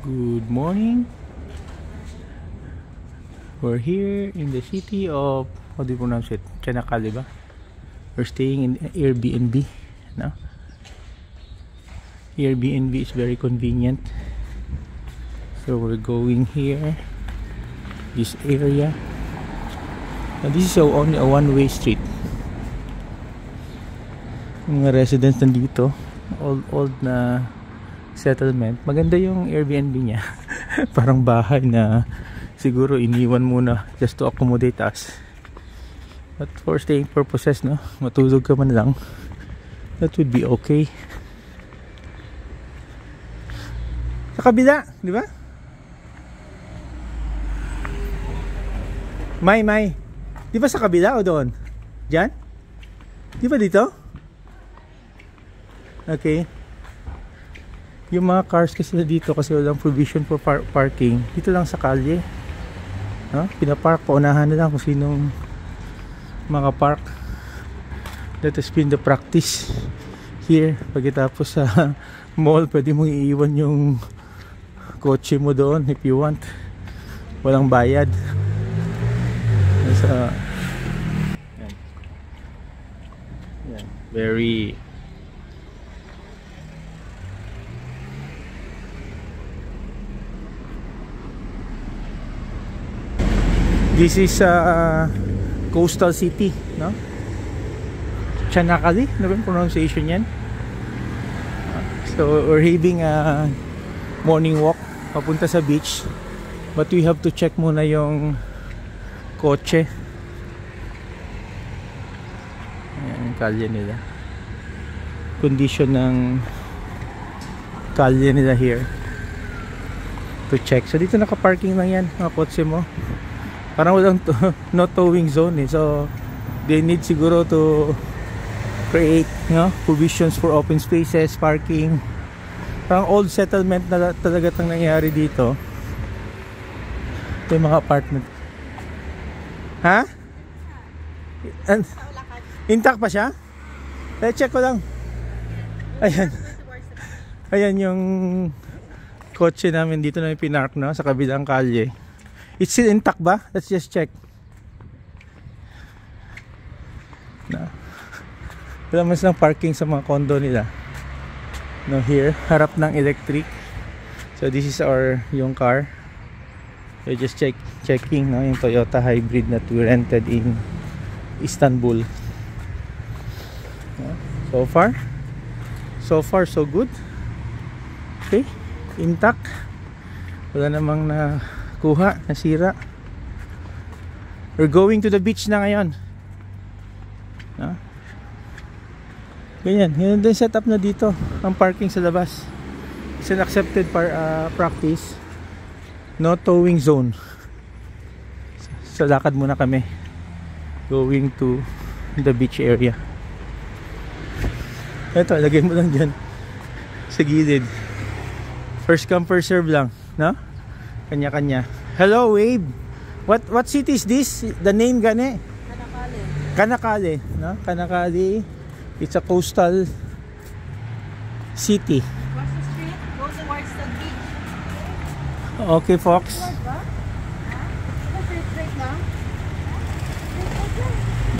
Good morning. We're here in the city of, how do you pronounce it? Chanakali ba? We're staying in Airbnb. No? Airbnb is very convenient. So we're going here, this area. And this is only a one-way street. Mga residents nandito, old na settlement. Maganda yung Airbnb niya. Parang bahay na siguro iniwan muna just to accommodate us. But for staying purposes, no, matulog ka man lang, that would be okay. Sa kabila, di ba? May. Di ba sa kabila o doon? Diyan? Di ba dito? Okay. Yung mga cars kasi dito kasi walang provision for parking. Dito lang sa kalye. No? Pinapark, paunahan na lang kung sinong mga park. That has been the practice here. Pagkatapos sa mall, pwede mong iiwan yung kotse mo doon if you want. Walang bayad. Nasa yan. Very this is coastal city, no? Chanakali, ano ba yung pronunciation yan? So we're having a morning walk papunta sa beach, but we have to check muna yung kotse. Ayan yung kalye nila, condition ng kalye nila here to check. So dito naka-parking lang yan mga kotse mo. Parang walang no towing zone eh. So they need siguro to create, no, provisions for open spaces, parking. Parang old settlement na talaga tang nangyari dito. Ito yung mga apartment. Ha? Intact pa siya? Check ko lang. Ayan. Ayan yung kotse namin dito na yung pinark, no, sa kabilang kalye. It's still intact ba? Let's just check. No. Wala mas lang parking sa mga condo nila. No, here, harap ng electric. So this is yung car. So just checking, no, yung Toyota hybrid that we rented in Istanbul. No? So far so good. Okay, intact. Wala namang na kuha, nasira. We're going to the beach na ngayon. No? Ganyan, yun din setup na dito ang parking sa labas. It's an accepted practice. No towing zone. So lakad muna kami going to the beach area. Ito, lagay mo lang dyan sa gilid. First come first serve lang, no? Kanya-kanya. Hello, Wave. What city is this? The name gani? Kanakali, no? Kanakali. It's a coastal city. What's the street? Go towards the beach. Okay, Fox. Straight lang.